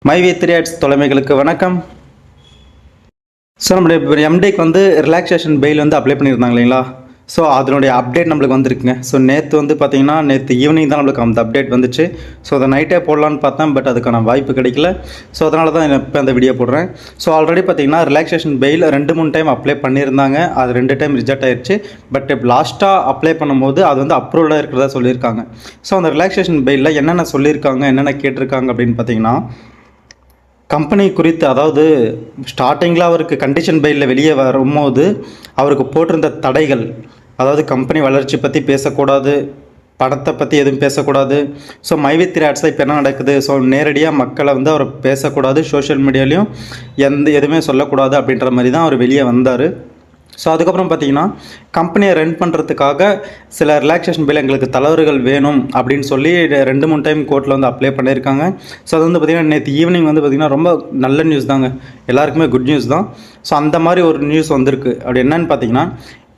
மைவி3 தொலைமைகளுக்கு வணக்கம். ஸோ நம்மளுடைய எம்டிக்கு வந்து ரிலாக்ஸேஷன் பெயில் வந்து அப்ளை பண்ணியிருந்தாங்க இல்லைங்களா? ஸோ அதனுடைய அப்டேட் நம்மளுக்கு வந்துருக்குங்க. ஸோ நேற்று வந்து பார்த்திங்கன்னா நேற்று ஈவினிங் தான் நம்மளுக்கு அந்த அப்டேட் வந்துச்சு. ஸோ அதை நைட்டே போடலான்னு பார்த்தேன், பட் அதுக்கான வாய்ப்பு கிடைக்கல. ஸோ அதனால தான் இப்போ அந்த வீடியோ போடுறேன். ஸோ ஆல்ரெடி பார்த்திங்கன்னா ரிலாக்ஸேஷன் பெயில் 2-3 டைம் அப்ளை பண்ணியிருந்தாங்க. அது 2 டைம் ரிஜெக்ட் ஆயிடுச்சு. பட் லாஸ்ட்டாக அப்ளை பண்ணும்போது அது வந்து அப்ரூவலாக இருக்கிறதா சொல்லியிருக்காங்க. ஸோ அந்த ரிலாக்ஸேஷன் பெயிலில் என்னென்ன சொல்லியிருக்காங்க, என்னென்ன கேட்டிருக்காங்க அப்படின்னு பார்த்திங்கன்னா, கம்பெனி குறித்து, அதாவது ஸ்டார்டிங்கில் அவருக்கு கண்டிஷன் பெயிலில் வெளியே வரும்போது அவருக்கு போட்டிருந்த தடைகள், அதாவது கம்பெனி வளர்ச்சி பற்றி பேசக்கூடாது, பணத்தை பற்றி எதுவும் பேசக்கூடாது. ஸோ மைவி3 இப்போ என்ன நடக்குது, ஸோ நேரடியாக மக்களை வந்து அவர் பேசக்கூடாது, சோஷியல் மீடியாலையும் எதுவுமே சொல்லக்கூடாது அப்படின்ற மாதிரி தான் அவர் வெளியே வந்தார். ஸோ அதுக்கப்புறம் பார்த்திங்கன்னா கம்பெனியை ரன் பண்ணுறதுக்காக சில ரிலாக்ஸேஷன் பில் எங்களுக்கு தலைவர்கள் வேணும் அப்படின்னு சொல்லி 2-3 டைம் கோர்ட்டில் வந்து அப்ளை பண்ணியிருக்காங்க. ஸோ அது வந்து பார்த்திங்கன்னா நேற்று ஈவினிங் வந்து பார்த்திங்கன்னா ரொம்ப நல்ல நியூஸ் தாங்க, எல்லாருக்குமே குட் நியூஸ் தான். ஸோ அந்த மாதிரி ஒரு நியூஸ் வந்திருக்கு. அப்படி என்னன்னு பார்த்திங்கன்னா,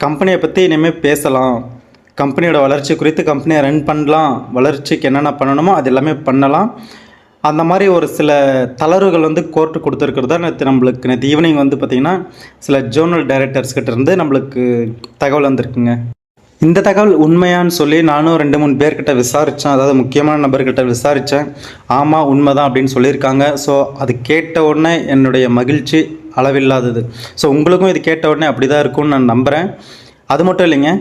கம்பெனியை பற்றி இனிமேல் பேசலாம், கம்பெனியோட வளர்ச்சி குறித்து கம்பெனியை ரன் பண்ணலாம், வளர்ச்சிக்கு என்னென்ன பண்ணணுமோ அது எல்லாமே பண்ணலாம். அந்த மாதிரி ஒரு சில தளர்வுகள் வந்து கோர்ட்டு கொடுத்துருக்கிறதா நேற்று ஈவினிங் வந்து பார்த்திங்கன்னா சில ஜோனல் டைரக்டர்ஸ் கிட்ட இருந்து நம்மளுக்கு தகவல் வந்திருக்குங்க. இந்த தகவல் உண்மையான்னு சொல்லி நானும் 2-3 பேர்கிட்ட விசாரித்தேன், அதாவது முக்கியமான நபர்கிட்ட விசாரித்தேன். ஆமாம் உண்மை தான் அப்படின்னு சொல்லியிருக்காங்க. ஸோ அது கேட்ட உடனே என்னுடைய மகிழ்ச்சி அளவில்லாதது. ஸோ உங்களுக்கும் இது கேட்ட உடனே அப்படி தான் இருக்கும்னு நான் நம்புகிறேன். அது மட்டும் இல்லைங்க,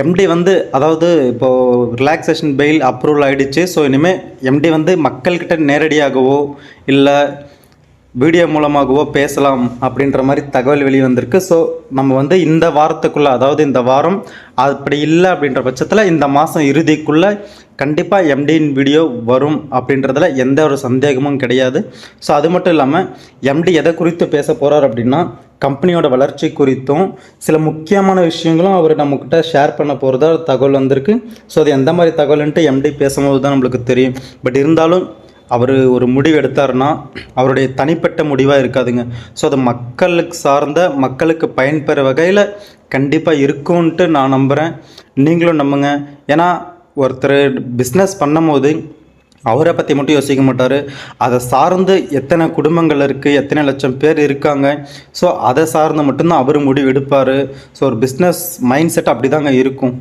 எம்டி வந்து, அதாவது இப்போது ரிலாக்ஸேஷன் பெயில் அப்ரூவல் ஆகிடுச்சு. ஸோ இனிமேல் எம்டி வந்து மக்கள்கிட்ட நேரடியாகவோ இல்லை வீடியோ மூலமாகவோ பேசலாம் அப்படின்ற மாதிரி தகவல் வெளியே வந்திருக்கு. ஸோ நம்ம வந்து இந்த வாரத்துக்குள்ளே, அதாவது இந்த வாரம் அப்படி இல்லை அப்படின்ற பட்சத்தில் இந்த மாதம் இறுதிக்குள்ளே கண்டிப்பாக எம்டியின் வீடியோ வரும் அப்படின்றதில் எந்த ஒரு சந்தேகமும் கிடையாது. ஸோ அது மட்டும் இல்லாமல் எம்டி எதை குறித்து பேச போகிறார் அப்படின்னா, கம்பெனியோட வளர்ச்சி குறித்தும் சில முக்கியமான விஷயங்களும் அவர் நம்மக்கிட்ட ஷேர் பண்ண போகிறதா தகவல் வந்திருக்கு. ஸோ அது எந்த மாதிரி தகவல்ன்ட்டு எம்டி பேசும்போது தான் நம்மளுக்கு தெரியும். பட் இருந்தாலும் அவர் ஒரு முடிவு எடுத்தார்னா அவருடைய தனிப்பட்ட முடிவாக இருக்காதுங்க. ஸோ அது மக்களுக்கு சார்ந்த, மக்களுக்கு பயன்பெற வகையில் கண்டிப்பாக இருக்கும்ன்ட்டு நான் நம்புகிறேன். நீங்களும் நம்புங்க. ஏன்னா ஒருத்தர் பிஸ்னஸ் பண்ணும்போது அவரை பற்றி மட்டும் யோசிக்க மாட்டார், அதை சார்ந்து எத்தனை குடும்பங்கள் இருக்குது, எத்தனை லட்சம் பேர் இருக்காங்க, ஸோ அதை சார்ந்து மட்டும்தான் அவர் முடிவு எடுப்பார். ஸோ ஒரு பிஸ்னஸ் மைண்ட் செட் அப்படி தாங்க இருக்கும்.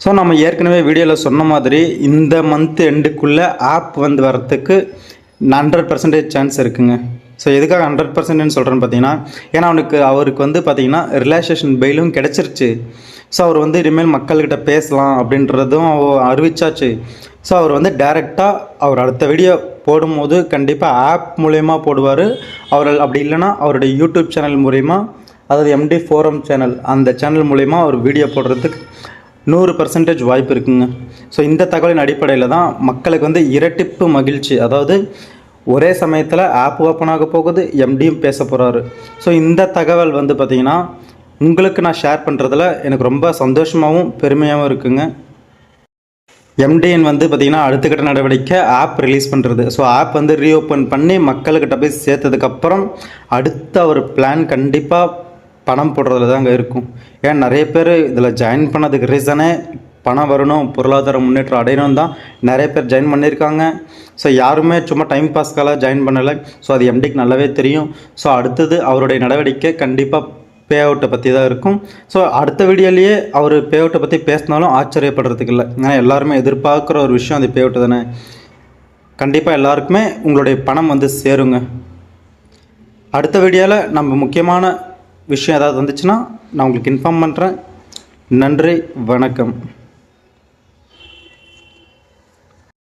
ஸோ நம்ம ஏற்கனவே வீடியோவில் சொன்ன மாதிரி இந்த மந்த் எண்டுக்குள்ளே ஆப் வந்து வரத்துக்கு 100% சான்ஸ் இருக்குங்க. ஸோ எதுக்காக 100%ன்னு சொல்கிறேன்னு பார்த்தீங்கன்னா, ஏன்னா அவருக்கு வந்து பார்த்திங்கன்னா ரிலாக்ஸேஷன் பெயிலும் கிடச்சிருச்சு. ஸோ அவர் வந்து இனிமேல் மக்கள்கிட்ட பேசலாம் அப்படின்றதும் அறிவிச்சாச்சு. ஸோ அவர் வந்து டைரெக்டாக அவர் அடுத்த வீடியோ போடும்போது கண்டிப்பாக ஆப் மூலயமா போடுவார். அவர் அப்படி இல்லைன்னா அவருடைய யூடியூப் சேனல் மூலயமா, அதாவது எம்டி ஃபோரம் சேனல், அந்த சேனல் மூலயமா அவர் வீடியோ போடுறதுக்கு 100% வாய்ப்பு இருக்குங்க. ஸோ இந்த தகவலின் அடிப்படையில் தான் மக்களுக்கு வந்து இரட்டிப்பு மகிழ்ச்சி, அதாவது ஒரே சமயத்தில் ஆப் ஓப்பன் ஆக போகுது, எம்டியும் பேச போகிறாரு. ஸோ இந்த தகவல் வந்து பார்த்திங்கன்னா உங்களுக்கு நான் ஷேர் பண்ணுறதுல எனக்கு ரொம்ப சந்தோஷமாகவும் பெருமையாகவும் இருக்குங்க. எம்டிஎன் வந்து பார்த்திங்கன்னா அடுத்த கட்ட நடவடிக்கை ஆப் ரிலீஸ் பண்ணுறது. ஸோ ஆப் வந்து ரீஓப்பன் பண்ணி மக்கள்கிட்ட போய் சேர்த்ததுக்கப்புறம் அடுத்த ஒரு பிளான் கண்டிப்பாக பணம் போடுறதுல தாங்க இருக்கும். ஏன் நிறைய பேர் இதில் ஜாயின் பண்ணதுக்கு ரீசனே பணம் வரணும், பொருளாதார முன்னேற்றம் அடையணும் தான் நிறைய பேர் ஜாயின் பண்ணியிருக்காங்க. ஸோ யாருமே சும்மா டைம் பாஸ்க்காக ஜாயின் பண்ணலை. ஸோ அது எம்டிக்கு நல்லாவே தெரியும். ஸோ அடுத்தது அவருடைய நடவடிக்கை கண்டிப்பாக பே அவுட்டை பற்றி தான் இருக்கும். ஸோ அடுத்த வீடியோலேயே அவர் பே அவுட்டை பற்றி பேசினாலும் ஆச்சரியப்படுறதுக்கு இல்லை. ஏன்னா எல்லாருமே எதிர்பார்க்குற ஒரு விஷயம் அது பே அவுட்டு தானே. கண்டிப்பாக எல்லாருக்குமே உங்களுடைய பணம் வந்து சேருங்க. அடுத்த வீடியோவில் நம்ம முக்கியமான விஷயம் ஏதாவது வந்துச்சுன்னா நான் உங்களுக்கு இன்ஃபார்ம் பண்ணுறேன். நன்றி, வணக்கம்.